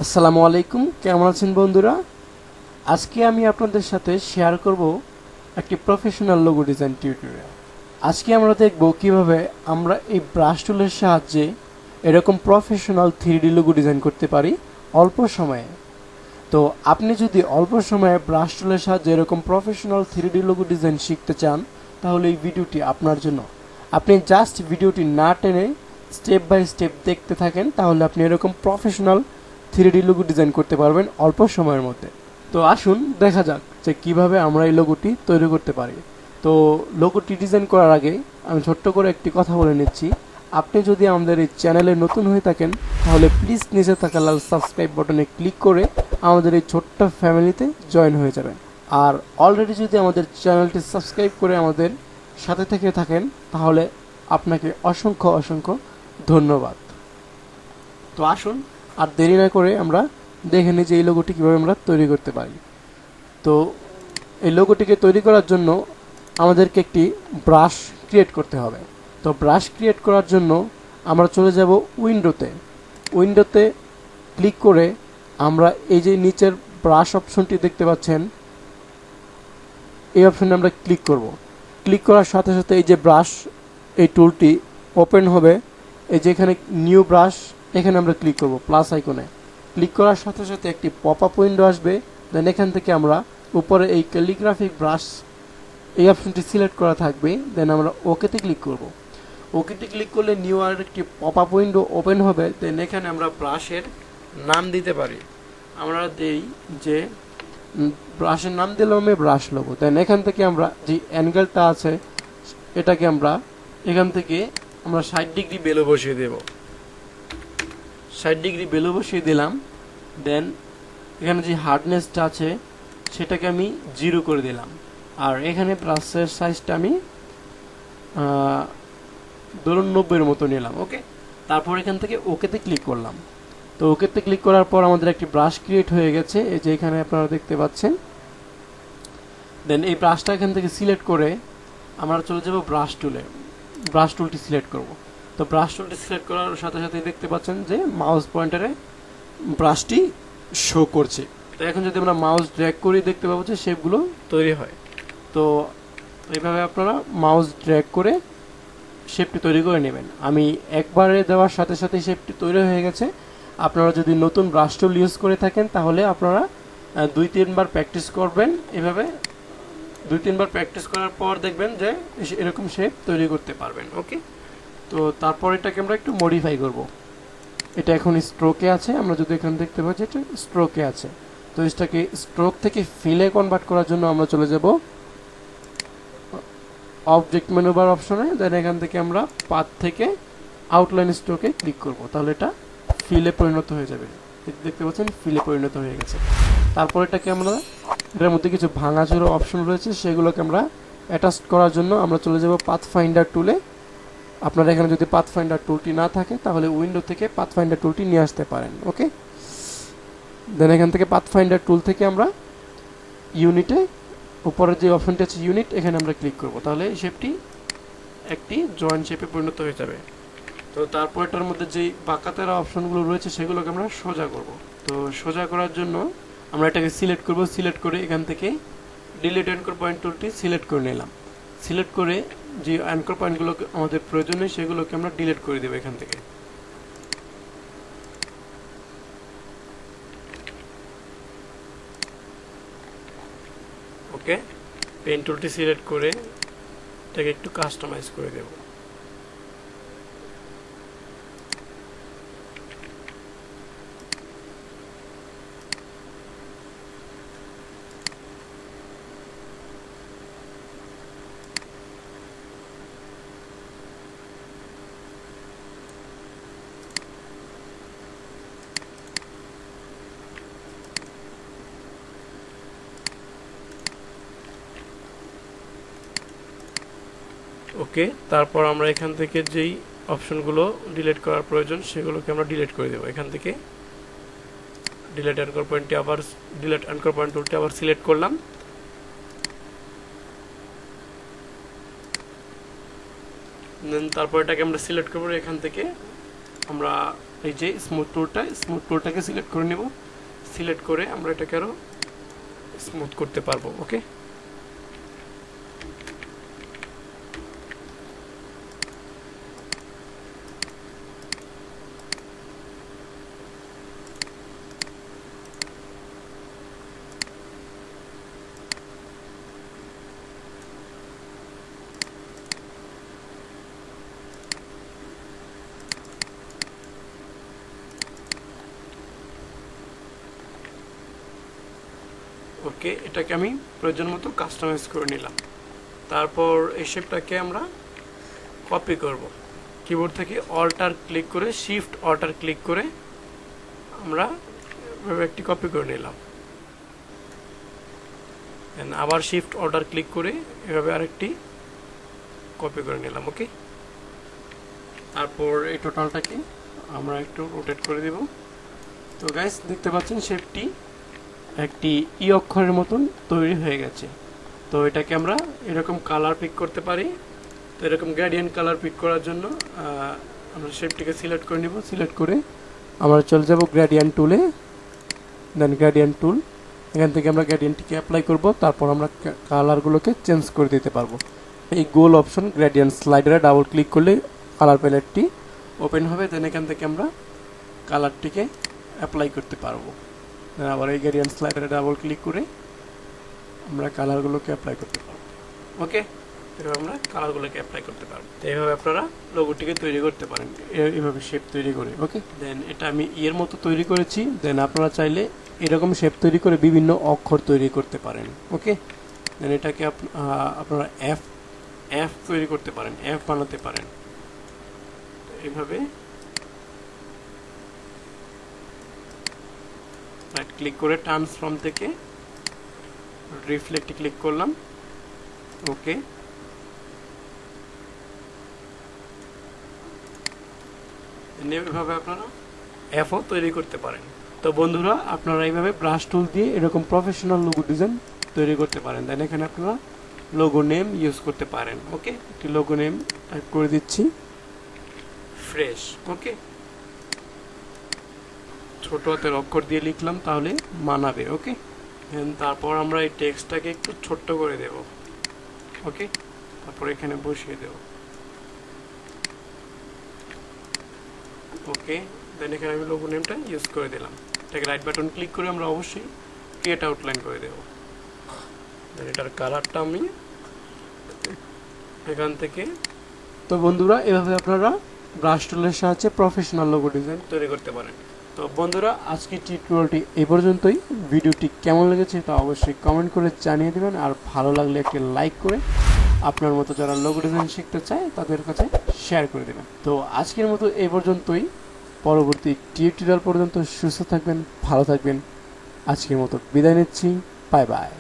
আসসালামু আলাইকুম, কেমন আছেন বন্ধুরা? আজকে আমি আপনাদের সাথে শেয়ার করব একটি প্রফেশনাল লোগো ডিজাইন টিউটোরিয়াল। আজকে আমরা দেখব কিভাবে আমরা এই ব্রাশ টুলের সাহায্যে এরকম প্রফেশনাল 3D লোগো ডিজাইন করতে পারি অল্প সময়ে। তো আপনি যদি অল্প সময়ে ব্রাশ টুলের সাহায্যে এরকম প্রফেশনাল 3D লোগো ডিজাইন শিখতে চান, তাহলে এই ভিডিওটি আপনার জন্য। আপনি জাস্ট ভিডিওটি না টেনে স্টেপ বাই স্টেপ দেখতে থাকেন, তাহলে আপনি এরকম প্রফেশনাল 3D লোগো ডিজাইন করতে পারবেন অল্প সময়ের মধ্যে। তো আসুন দেখা যাক যে কিভাবে আমরা এই লোগোটি তৈরি করতে পারি। তো লোগোটি ডিজাইন করার আগে আমি ছোট্ট করে একটি কথা বলে নিচ্ছি। আপনি যদি আমাদের এই চ্যানেলে নতুন হয়ে থাকেন, তাহলে প্লিজ নিচে থাকা লাল সাবস্ক্রাইব বাটনে ক্লিক করে আমাদের এই ছোট্ট ফ্যামিলিতে জয়েন হয়ে যাবেন। আর অলরেডি যদি আমাদের চ্যানেলটি সাবস্ক্রাইব করে আমাদের সাথে থেকে থাকেন, তাহলে আপনাকে অসংখ্য অসংখ্য ধন্যবাদ। তো আসুন আর দেরি না করে আমরা দেখে নিই যে এই লোগোটি কীভাবে আমরা তৈরি করতে পারি। তো এই লোগোটিকে তৈরি করার জন্য আমাদেরকে একটি ব্রাশ ক্রিয়েট করতে হবে। তো ব্রাশ ক্রিয়েট করার জন্য আমরা চলে যাব উইন্ডোতে ক্লিক করে আমরা এই যে নিচের ব্রাশ অপশনটি দেখতে পাচ্ছেন, এই অপশনে আমরা ক্লিক করব। ক্লিক করার সাথে সাথে এই যে ব্রাশ এই টুলটি ওপেন হবে। এই যে এখানে নিউ ব্রাশ, এখানে আমরা ক্লিক করব প্লাস আইকনে। ক্লিক করার সাথে সাথে একটি পপ আপ উইন্ডো আসবে। দেন এখান থেকে আমরা উপরে এই ক্যালিগ্রাফিক ব্রাশ এই অপশনটি সিলেক্ট করা থাকবে। দেন আমরা ওকেতে ক্লিক করব। ওকেতে ক্লিক করলে নিউ আর একটি পপ আপ উইন্ডো ওপেন হবে। দেন এখানে আমরা ব্রাশের নাম দিতে পারি। আমরা দেই যে ব্রাশের নাম দিলাম আমি ব্রাশ লোগো। দেন এখান থেকে আমরা যে অ্যাঙ্গেলটা আছে এটাকে আমরা এখান থেকে আমরা 60 ডিগ্রি বেলো বসিয়ে দেব। 60 ডিগ্রি বেলো বসিয়ে দিলাম। দেন এখানে যে হার্ডনেসটা আছে সেটাকে আমি 0 করে দিলাম। আর এখানে ব্রাশের সাইজটা আমি ধরুন 90-এর মতো নিলাম। ওকে, তারপর এখান থেকে ওকেতে ক্লিক করলাম। তো ওকেতে ক্লিক করার পর আমাদের একটি ব্রাশ ক্রিয়েট হয়ে গেছে, এই যে এখানে আপনারা দেখতে পাচ্ছেন। দেন এই ব্রাশটা এখান থেকে সিলেক্ট করে আমরা চলে যাব ব্রাশ টুলে। ব্রাশ টুলটি সিলেক্ট করব। তো ব্রাশ টুলটি সিলেক্ট করার সাথে সাথে দেখতে পাচ্ছেন যে মাউস পয়েন্টারে ব্রাশটি শো করছে। তো এখন যদি আমরা মাউস ড্র্যাগ করি, দেখতে পাবো যে শেপগুলো তৈরি হয়। তো এইভাবে আপনারা মাউস ড্র্যাগ করে শেপটি তৈরি করে নেবেন। আমি একবারে দেওয়ার সাথে সাথে শেপটি তৈরি হয়ে গেছে। আপনারা যদি নতুন ব্রাশ টুল ইউজ করে থাকেন, তাহলে আপনারা 2-3 বার প্র্যাকটিস করবেন। এভাবে 2-3 বার প্র্যাকটিস করার পর দেখবেন যে এরকম শেপ তৈরি করতে পারবেন। ওকে, তো তারপর এটাকে আমরা একটু মডিফাই করব। এটা এখন স্ট্রোকে আছে, আমরা যদি এখানে দেখতে পাচ্ছি এটা স্ট্রোকে আছে। তো এটাকে স্ট্রোক থেকে ফিলে কনভার্ট করার জন্য আমরা চলে যাব অবজেক্ট মেনু বার অপশনে। দেন এখান থেকে আমরা পাথ থেকে আউটলাইন স্ট্রোকে ক্লিক করব, তাহলে এটা ফিলে পরিণত হয়ে যাবে। দেখতে পাচ্ছেন ফিলে পরিণত হয়ে গেছে। তারপর এটাকে আমরা এটার মধ্যে কিছু ভাঙাচোরা অপশন রয়েছে, সেগুলোকে আমরা অ্যাটাচ করার জন্য আমরা চলে যাব পাথ ফাইন্ডার টুলে। আপনার এখানে যদি পাথ ফাইন্ডার টুলটি না থাকে, তাহলে উইন্ডো থেকে পাথ ফাইন্ডার টুলটি নিয়ে আসতে পারেন। ওকে, দেন এখান থেকে পাথ ফাইন্ডার টুল থেকে আমরা ইউনিটে উপরের যে অপশনটি আছে ইউনিট, এখানে আমরা ক্লিক করব, তাহলে এই শেপটি একটি জয়েন্ট শেপে পরিণত হয়ে যাবে। তো তারপর এটার মধ্যে যেই বাঁকাতেরা অপশনগুলো রয়েছে সেগুলোকে আমরা সোজা করব। তো সোজা করার জন্য আমরা এটাকে সিলেক্ট করব। সিলেক্ট করে এখান থেকে ডিলিট অ্যাঙ্কর পয়েন্ট টুলটি সিলেক্ট করে নিলাম। সিলেক্ট করে যে অ্যাঙ্কর পয়েন্টগুলো আমাদের প্রয়োজন নেই সেগুলোকে আমরা ডিলিট করে দেবো এখান থেকে। ওকে, পেন টুলটি সিলেক্ট করে এটাকে একটু কাস্টমাইজ করে দেব। ওকে, তারপর আমরা এখান থেকে যেই অপশনগুলো ডিলিট করার প্রয়োজন সেগুলোকে আমরা ডিলিট করে দেব। এখান থেকে ডিলিট অ্যাঙ্কর পয়েন্ট টুলটি আবার সিলেক্ট করলাম। দেন তারপর এটাকে আমরা সিলেক্ট করব, এখান থেকে আমরা এই যে স্মুথ টুলটাকে সিলেক্ট করে নেব। সিলেক্ট করে আমরা এটাকে আরও স্মুথ করতে পারবো। ওকে, ওকে, এটাকে আমি প্রয়োজন মতো কাস্টমাইজ করে নিলাম। তারপর এই শেপটাকে আমরা কপি করব। কিবোর্ড থেকে অল্টার ক্লিক করে শিফট অল্টার ক্লিক করে আমরা এভাবে একটি কপি করে নিলাম। আবার শিফট অল্টার ক্লিক করে এভাবে আরেকটি কপি করে নিলাম। ওকে, তারপর এই টোটালটাকে আমরা একটু রোটেট করে দেব। তো গাইস দেখতে পাচ্ছেন শেপটি একটি ই অক্ষরের মতন তৈরি হয়ে গেছে। তো এটাকে আমরা এরকম কালার পিক করতে পারি। তো এরকম গ্রেডিয়েন্ট কালার পিক করার জন্য আমরা শেপটিকে সিলেক্ট করে নিব। সিলেক্ট করে আমরা চলে যাব গ্রেডিয়েন্ট টুলে। দেন গ্রেডিয়েন্ট টুল, এখান থেকে আমরা গ্রেডিয়েন্টটিকে অ্যাপ্লাই করব। তারপর আমরা কালারগুলোকে চেঞ্জ করে দিতে পারবো। এই গোল অপশন গ্রেডিয়েন্ট স্লাইডারে ডাবল ক্লিক করলে কালার প্যালেটটি ওপেন হবে। দেন এখান থেকে আমরা কালারটিকে অ্যাপ্লাই করতে পারবো। আবার এই গ্রেডিয়েন্ট স্লাইডারে ডাবল ক্লিক করে আমরা কালারগুলোকে অ্যাপ্লাই করতে পারবো। ওকে, এভাবে আমরা কালারগুলোকে অ্যাপ্লাই করতে পারবো। তো এইভাবে আপনারা লোগোটিকে তৈরি করতে পারেন, এইভাবে শেপ তৈরি করে। ওকে, দেন এটা আমি এর মতো তৈরি করেছি। দেন আপনারা চাইলে এরকম শেপ তৈরি করে বিভিন্ন অক্ষর তৈরি করতে পারেন। ওকে, দেন এটাকে আপনারা এফ তৈরি করতে পারেন, এফ বানাতে পারেন। এইভাবে রাইট ক্লিক করে ট্রান্সফর্ম থেকে রিফ্লেক্টে ক্লিক করলাম। ওকে, এইভাবে আপনারা এফও তৈরি করতে পারেন। তো বন্ধুরা, আপনারা এইভাবে ব্রাশ টুল দিয়ে এরকম প্রফেশনাল লোগো ডিজাইন তৈরি করতে পারেন। দেন এখানে আপনারা লোগো নেম ইউজ করতে পারেন। ওকে, একটি লোগো নেম টাইপ করে দিচ্ছি, ফ্রেশ। ওকে, ছোট হাতের অক্ষর দিয়ে লিখলাম, তাহলে মানাবে। ওকে, তারপর আমরা এই টেক্সটটাকে একটু ছোট্ট করে দেব। ওকে, তারপর এখানে বসিয়ে দেব। ওকে, দেন এখানে আমি লোগো নেমটা ইউজ করে দিলাম। এটাকে রাইট বাটন ক্লিক করে আমরা অবশ্যই ক্রিয়েট আউটলাইন করে দেব। দেন এটার কালারটা আমি এখান থেকে। তো বন্ধুরা, এভাবে আপনারা ব্রাশ টুলের সাহায্যে প্রফেশনাল লোগো ডিজাইন তৈরি করতে পারেন। তো বন্ধুরা, আজকের টিউটোরিয়ালটি এই পর্যন্তই। ভিডিওটি কেমন লেগেছে তা অবশ্যই কমেন্ট করে জানিয়ে দেবেন। আর ভালো লাগলে একটি লাইক করে আপনার মতো যারা লোগো ডিজাইন শিখতে চায় তাদের কাছে শেয়ার করে দেবেন। তো আজকের মতো এই পর্যন্তই। পরবর্তী টিউটোরিয়াল পর্যন্ত সুস্থ থাকবেন, ভালো থাকবেন। আজকের মতো বিদায় নিচ্ছি। Bye bye.